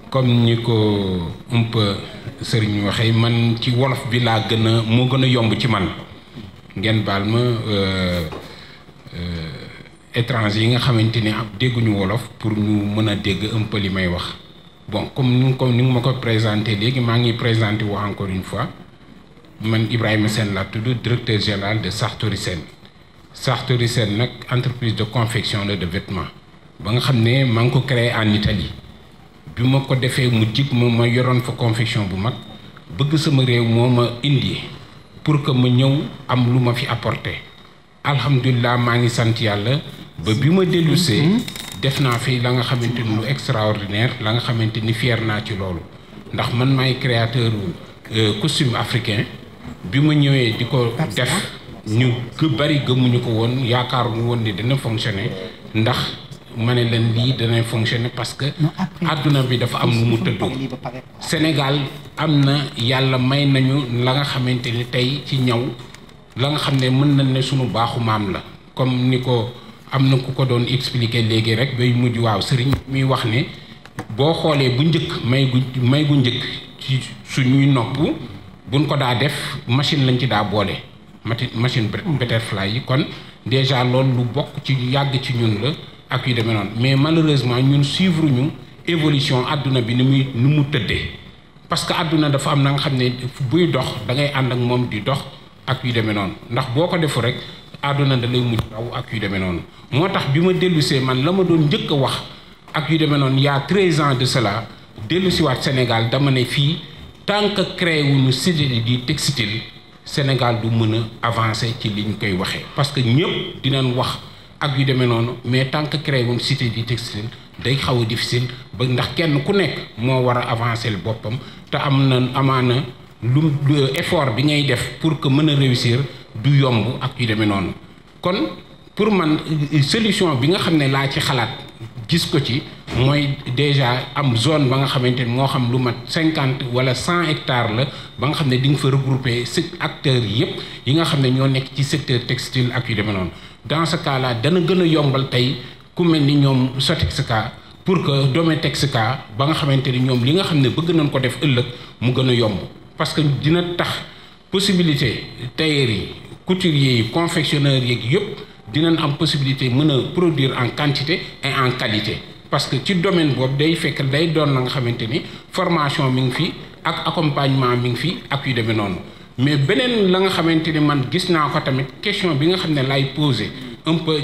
Comme ni ko un peu sëriñ waxee man ci wolof bi laa gën a moo gën a yomb ci man ngeen baal ma étranger yi nga xamante ni dégguñu wolof pour ñu mën a dégg un peu li may wax. Bon comme ni nga ma ko présenté léegi maa ngi présenté wu encore une fois man Ibrahima Sène laa tudd directeur général de Sartori Sène. Sartori Sène nag entreprise de confection la de vêtements ba nga xam ne maa ngi ko créé en Italie. bi ma ko defee mu jig ma yoroon fa confection bu mag bëgg sama réew moo ma indi pour que ma ñëw am lu ma fi apporté alhamdulilah maa ngi sant yàlla ba bi ma dellusee def naa fi la nga xamante ni lu extraordinaire la nga xamante ni fier naa ci loolu ndax man maay créateur costume africain bi ma ñëwee di ko def ñu bari gëmuñu ko woon yaakaaruñu woon ni dina fonctionner ndax ma ne leen lii danay fonctionner parce que àdduna bi dafa am nu mu tëddoo Sénégal am na yàlla may nañu la nga xamante ni tey ci ñaw la nga xam ne mën nañ ne sunu baaxu maam la comme ni ko am na ku ko doon expliquer léegi rek bay mujj waaw sëriñ muy wax ne boo xoolee bu njëkk may gu njëkk ci suñuy nopp buñ ko daa def machine lañ ci daa boole machine butterfly yi kon déjà loolu lu bokk ci yàgg ci ñun la ak yu demee noonu mais malheureusement ñun suivre ñu évolution àdduna bi ni mu tëddee parce que àdduna dafa am na nga xam ne buy dox da ngay ànd ak moom di dox ak yu demee noonu ndax boo ko defu rek àdduna da lay mujj raw ak yu demee noonu moo tax bi ma dellusee man la ma doon njëkk a wax ak yu demee noonu il y a 13 ans de cela dellusiwaat Sénégal dama ne fii tant que créé wuñu cité di textile Sénégal du mën a avancer ci liñ koy waxee parce que ñëpp dinañ wax ak yu demee noonu mais tant que créé wuñ cité di textile day xaw a difficile ba ndax kenn ku nekk moo war a avancer boppam te am na amaana lu effort bi ngay def pour que mën a réussir du yomb ak yu demee noonu kon pour man solution bi nga xam ne laa ci xalaat gis ko ci mooy déjà am zone ba nga xamante ni moo xam lu mat 50 wala 100 hectares la ba nga xam ne di nga fa regrouper acteurs yëpp yi nga xam ne ñoo nekk ci secteur textile ak yu demee noonu dans ce cas là dana gën a yombal tey ku mel ni ñoom Sotexka pour que Dometexka ba nga xamante ni ñoom li nga xam ne bëgg nañ ko def ëllëg mu gën a yomb parce que dina tax possibilité tailleurs yi couturiers yi confectionneurs yeeg yëpp dinañ am possibilité mën a produire en quantité et en qualité parce que ci domaine boobu day fekk day doon la nga xamante ni formation mi ngi fi ak accompagnement mi ngi fi ak yu demee noonu mais beneen la nga xamante ni man gis naa ko tamit question bi nga xam ne lay poser un peu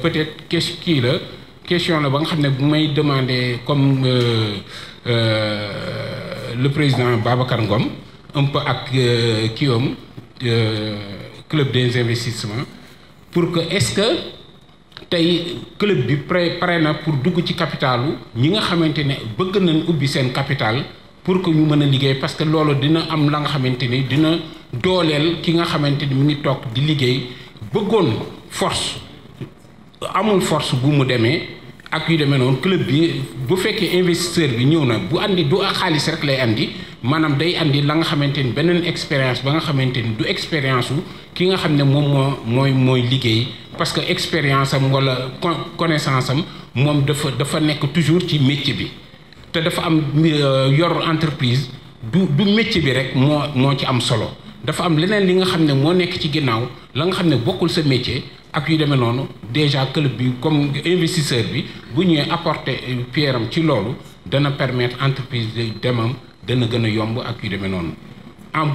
peut-être question la ba nga xam ne bu may demander comme le président Babacar Ngom un peu ak kiiwam club des investissements pour que est-ce que tey club bi pare na pour dugg ci capitalu ñi nga xamante ne bëgg nañ ubbi seen capital pour que ñu mën a liggéey parce que loolu dina am la nga xamante ni dina dooleel ki nga xamante ni mu ngi toog di liggéey bëggoon force amul force bu mu demee ak yu demee noonu club bi bu fekkee investisseur bi ñëw na bu andi du xaalis rek lay andi maanaam day andi la nga xamante ni beneen expérience ba nga xamante ni du expérience wu ki nga xam ne moom mooy liggéey parce que expérience am wala connaissance am moom dafa nekk toujours ci métier bi te dafa am yor entreprise du métier bi rek moo ci am solo dafa am leneen li nga xam ne moo nekk ci ginnaaw la nga xam ne bokkul sa métier ak yu demee noonu déjà club bi comme investisseur bi bu ñëwee apporter pierre am ci loolu dana permettre entreprise de demam dana gën a yomb ak yu demee noonu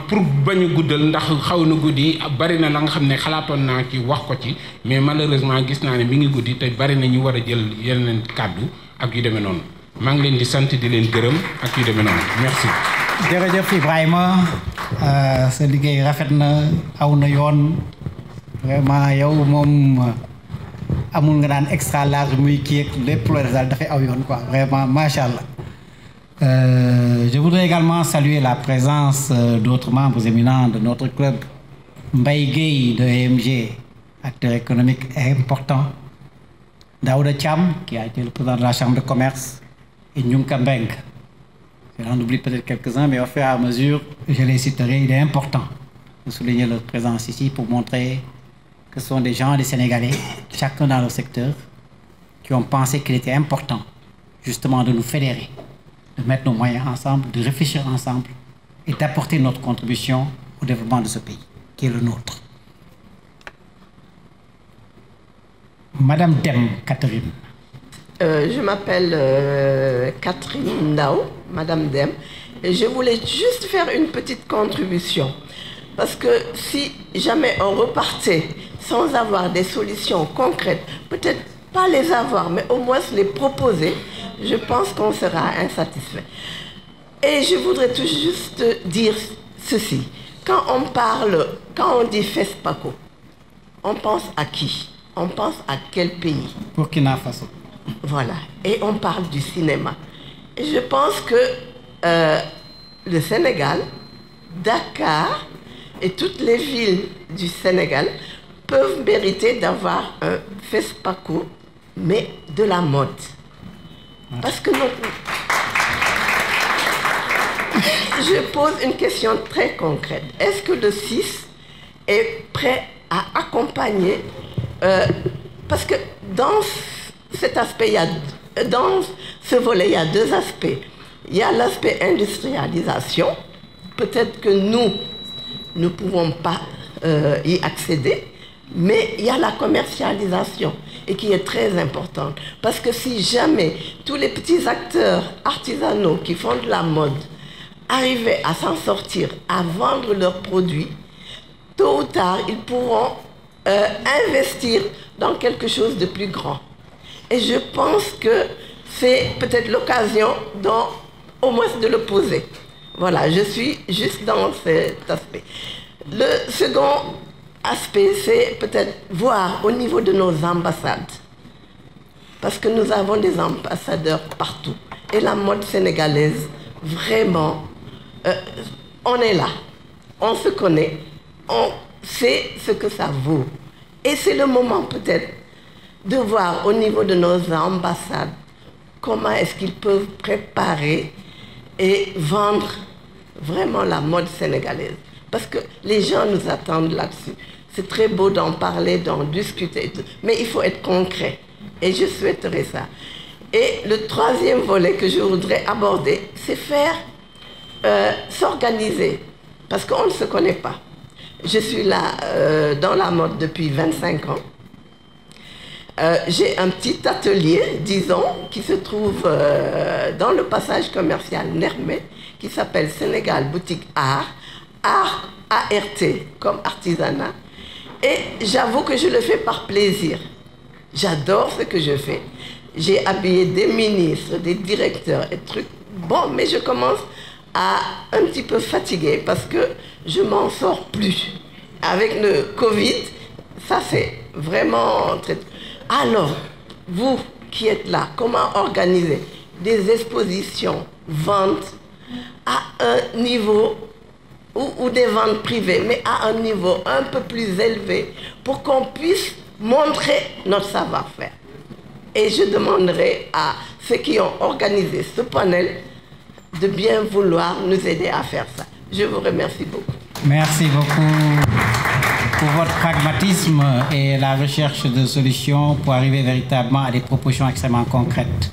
pour bañ a guddal ndax xaw na guddi bari na la nga xam ne xalaatoon naa ci wax ko ci mais malheureusement gis naa ne mi ngi guddi te bari na ñu war a jël yeneen kàddu ak yu demee noonu maa ngi leen di sant di leen gërëm ak yu demee noonu merci. jërëjëf Ibrahima sa liggéey rafet na aw na yoon vraiment yow moom amul nga daan extra large muy kii ak lépp loo def daal dafay aw yoon quoi vraiment macha allah. Je voudrais également saluer la présence d'autres membres éminents de notre club. Mbaye Gueye de EMG, acteur économique important. Daouda Thiam, qui a été le président de la Chambre de commerce. Et Nyunka Mbeng. J'en oublie peut-être quelques-uns, mais au fur et à mesure, je les citerai. Il est important de souligner leur présence ici pour montrer que ce sont des gens, des Sénégalais, chacun dans leur secteur, qui ont pensé qu'il était important justement de nous fédérer, de mettre nos moyens ensemble, de réfléchir ensemble et d'apporter notre contribution au développement de ce pays, qui est le nôtre. Madame Dem, Catherine. Je m'appelle Catherine Ndao, Madame Dem, et je voulais juste faire une petite contribution. Parce que si jamais on repartait sans avoir des solutions concrètes, peut-être pas les avoir, mais au moins les proposer, je pense qu'on sera insatisfait. Et je voudrais tout juste dire ceci. Quand on dit FESPACO, on pense à qui? On pense à quel pays? Burkina Faso. Voilà. Et on parle du cinéma. Et je pense que le Sénégal, Dakar et toutes les villes du Sénégal peuvent mériter d'avoir un FESPACO, mais de la mode. Parce que je pose une question très concrète. Est-ce que le CIS est prêt à accompagner parce que dans cet aspect, dans ce volet, il y a deux aspects. Il y a l'aspect industrialisation. Peut-être que nous ne pouvons pas y accéder, mais il y a la commercialisation et qui est très importante. Parce que si jamais tous les petits acteurs artisanaux qui font de la mode arrivaient à s'en sortir, à vendre leurs produits, tôt ou tard, ils pourront investir dans quelque chose de plus grand. Et je pense que c'est peut-être l'occasion au moins de le poser. Voilà, je suis juste dans cet aspect. Le second aspect, c'est peut-être voir au niveau de nos ambassades. Parce que nous avons des ambassadeurs partout. Et la mode sénégalaise, vraiment, on est là. On se connaît. On sait ce que ça vaut. Et c'est le moment peut-être de voir au niveau de nos ambassades comment est-ce qu'ils peuvent préparer et vendre vraiment la mode sénégalaise. Parce que les gens nous attendent là-dessus. C'est très beau d'en parler, d'en discuter, mais il faut être concret. Et je souhaiterais ça. Et le troisième volet que je voudrais aborder, c'est faire s'organiser. Parce qu'on ne se connaît pas. Je suis là dans la mode depuis 25 ans. J'ai un petit atelier, disons, qui se trouve dans le passage commercial Nermé, qui s'appelle Sénégal Boutique Art, ART comme artisanat. Et j'avoue que je le fais par plaisir. J'adore ce que je fais. J'ai habillé des ministres, des directeurs et trucs. Bon, mais je commence à un petit peu fatiguer parce que je m'en sors plus. Avec le Covid, ça c'est vraiment très... Alors, vous qui êtes là, comment organiser des expositions, ventes à un niveau ou des ventes privées, mais à un niveau un peu plus élevé pour qu'on puisse montrer notre savoir-faire. Et je demanderai à ceux qui ont organisé ce panel de bien vouloir nous aider à faire ça. Je vous remercie beaucoup. Merci beaucoup pour votre pragmatisme et la recherche de solutions pour arriver véritablement à des propositions extrêmement concrètes.